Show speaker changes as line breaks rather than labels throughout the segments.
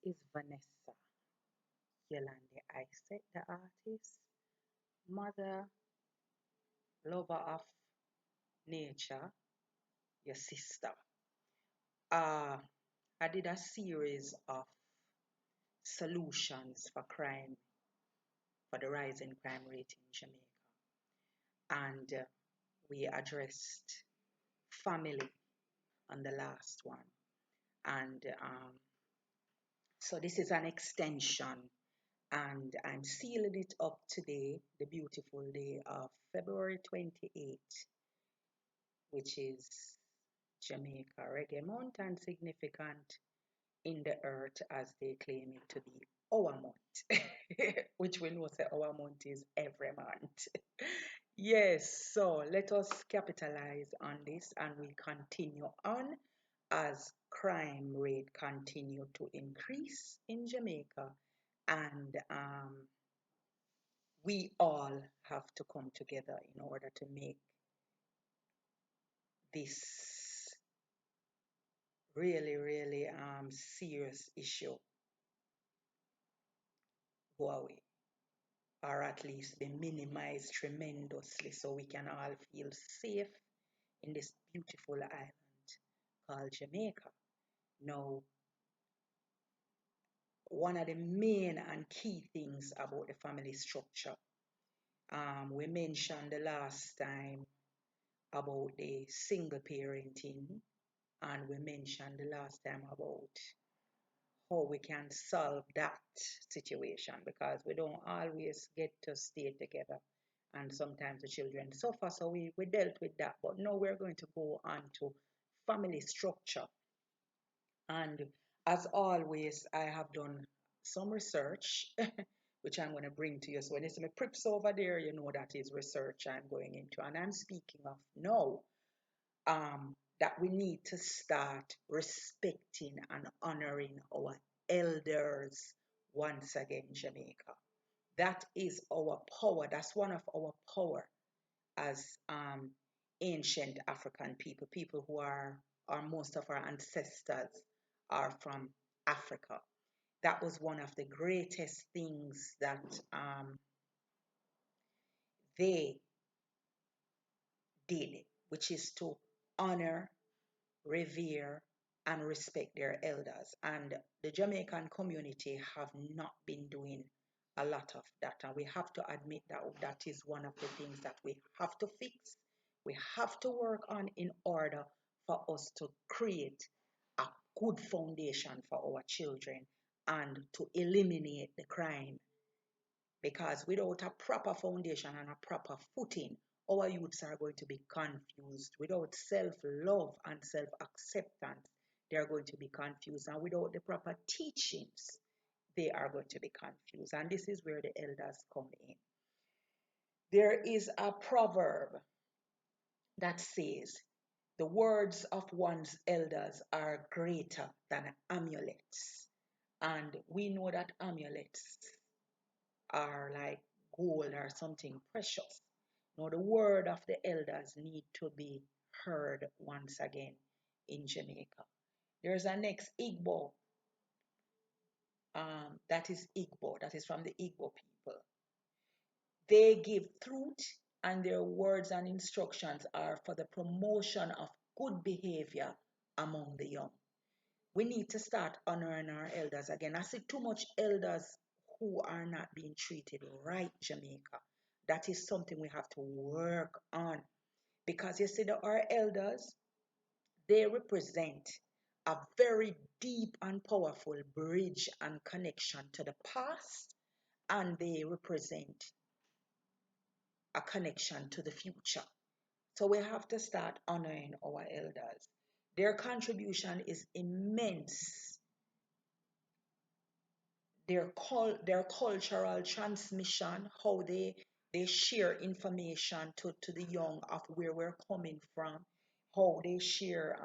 is Vanessa Yolande Iset, the artist, mother, lover of nature, your sister. Uh, I did a series of solutions for crime, for the rising crime rate in Jamaica. And we addressed family on the last one. And so this is an extension, and I'm sealing it up today, the beautiful day of February 28th, which is Jamaica Reggae Month and significant in the earth as they claim it to be our month, which we know say our month is every month. Yes, so let us capitalize on this and we continue on as crime rate continue to increase in Jamaica, and we all have to come together in order to make this really, really serious issue go away, or at least be minimized tremendously so we can all feel safe in this beautiful island called Jamaica. Now, one of the main and key things about the family structure, we mentioned the last time about the single parenting, and we mentioned the last time about how we can solve that situation because we don't always get to stay together and sometimes the children suffer. So we dealt with that. But now we're going to go on to family structure. And as always, I have done some research, which I'm going to bring to you. So when you see me prips over there, you know that is research I'm going into. And I'm speaking of now that we need to start respecting and honoring our elders once again, Jamaica. That is our power. That's one of our power as ancient African people, people who are most of our ancestors are from Africa. That was one of the greatest things that they did, which is to honor, revere, and respect their elders. And the Jamaican community have not been doing a lot of that. And we have to admit that that is one of the things that we have to fix. We have to work on in order for us to create a good foundation for our children and to eliminate the crime, because without a proper foundation and a proper footing, our youths are going to be confused. Without self-love and self-acceptance, they are going to be confused. And without the proper teachings, they are going to be confused. And this is where the elders come in. There is a proverb that says, the words of one's elders are greater than amulets. And we know that amulets are like gold or something precious. Now, the word of the elders need to be heard once again in Jamaica. There's a next Igbo, that is Igbo, that is from the Igbo people. They give truth, and their words and instructions are for the promotion of good behavior among the young. We need to start honoring our elders again. I see too much elders who are not being treated right, Jamaica. That is something we have to work on. Because you see, our elders, they represent a very deep and powerful bridge and connection to the past, and they represent a connection to the future. So we have to start honoring our elders. Their contribution is immense. Their cultural transmission, how they share information to the young of where we're coming from, how they share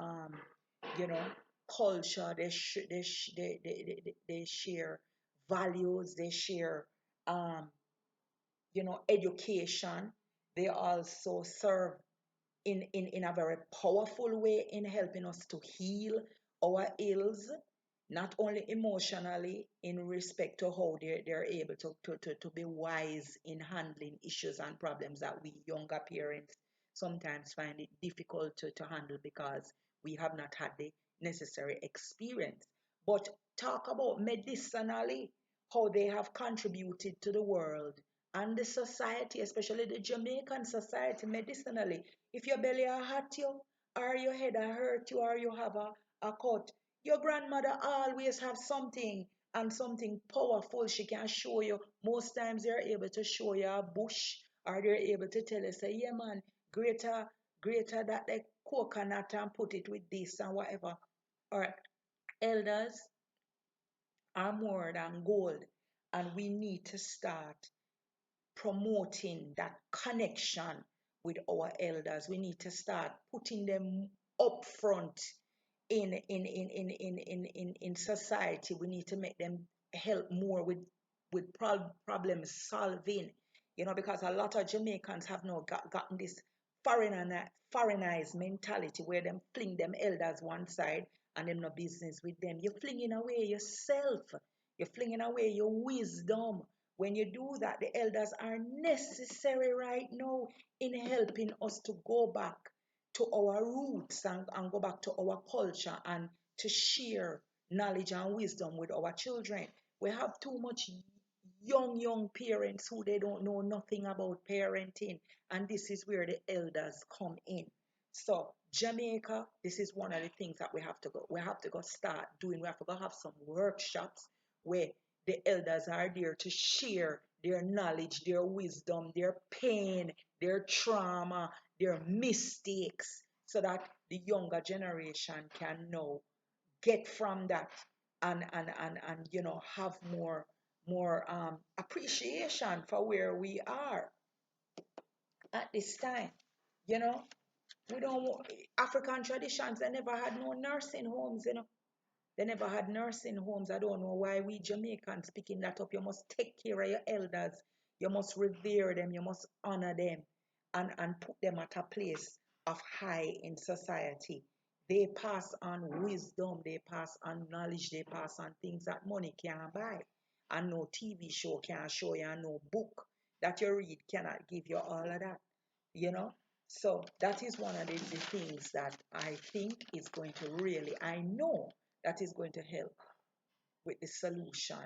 you know culture, they share values, they share education. They also serve in a very powerful way in helping us to heal our ills. not only emotionally in respect to how they're able to be wise in handling issues and problems that we younger parents sometimes find it difficult to handle because we have not had the necessary experience. But talk about medicinally, how they have contributed to the world and the society, especially the Jamaican society medicinally. If your belly are hot you, or your head are hurt you, or you have a cut, your grandmother always have something and something powerful she can show you. Most times they're able to show you a bush, or they're able to tell you, say, yeah man, greater that the coconut and put it with this and whatever. Or elders are more than gold, and we need to start promoting that connection with our elders. We need to start putting them up front in society. We need to make them help more with problem solving. Because a lot of Jamaicans have now gotten this foreignized mentality where them fling them elders one side and them no business with them. You're flinging away yourself. You're flinging away your wisdom. When you do that, the elders are necessary right now in helping us to go back to our roots and go back to our culture and to share knowledge and wisdom with our children. We have too much young parents who they don't know nothing about parenting, and this is where the elders come in. So Jamaica, this is one of the things that we have to go start doing. We have to go have some workshops where the elders are there to share their knowledge, their wisdom, their pain, their trauma, their mistakes, so that the younger generation can know, get from that, and have more appreciation for where we are at this time. You know, we don't African traditions. They never had no nursing homes. They never had nursing homes. I don't know why we Jamaicans picking that up. You must take care of your elders. You must revere them. You must honor them, and put them at a place of high in society. They pass on wisdom. They pass on knowledge. They pass on things that money can't buy. And no TV show can show you, and no book that you read cannot give you all of that. You know? So that is one of the things that I think is going to really, I know that is going to help with the solution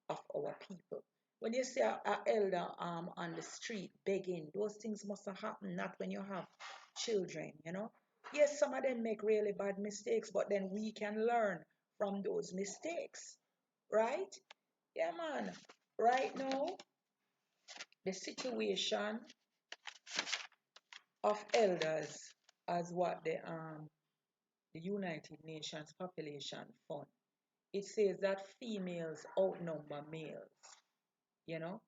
of our people. When you see a elder on the street begging, those things must have happened, not when you have children. Yes, some of them make really bad mistakes, but then we can learn from those mistakes, right? Yeah, man. Right now, the situation of elders as what the United Nations Population Fund, it says that females outnumber males, you know,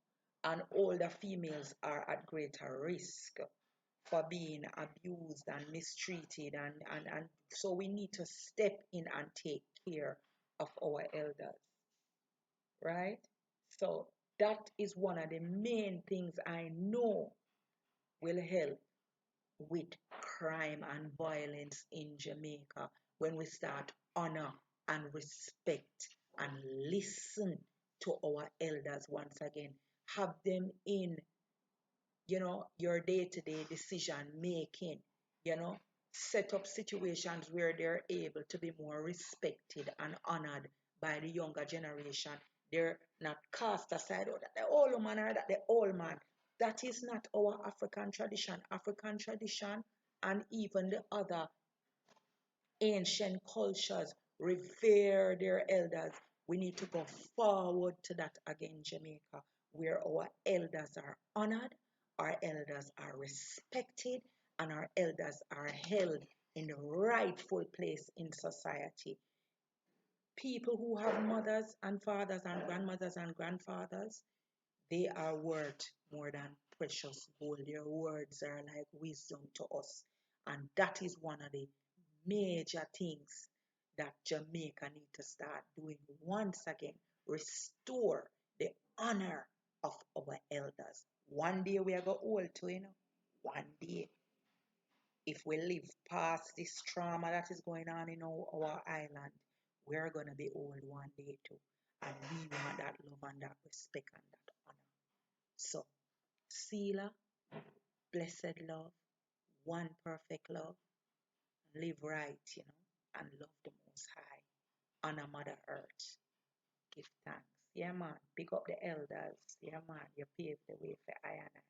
and older females are at greater risk for being abused and mistreated, and so we need to step in and take care of our elders, right? So that is one of the main things I know will help with crime and violence in Jamaica when we start honor and respect and listen to our elders once again. Have them in, your day-to-day decision making, you know, set up situations where they're able to be more respected and honored by the younger generation. They're not cast aside, oh, that the old man or that the old man. That is not our African tradition. African tradition and even the other ancient cultures revere their elders. We need to go forward to that again, Jamaica, where our elders are honored, our elders are respected, and our elders are held in the rightful place in society. People who have mothers and fathers and grandmothers and grandfathers, they are worth more than precious gold. Their words are like wisdom to us. And that is one of the major things that Jamaica need to start doing once again. Restore the honor of our elders. One day we are going old too. One day, if we live past this trauma that is going on in our island, We're gonna be old one day too. And we want that love and that respect and that honor. So, Selah, blessed love, one perfect love, live right, and love the Most High, honor Mother Earth, give thanks. Yeah, man, pick up the elders. Yeah, man, you paved the way for I and I.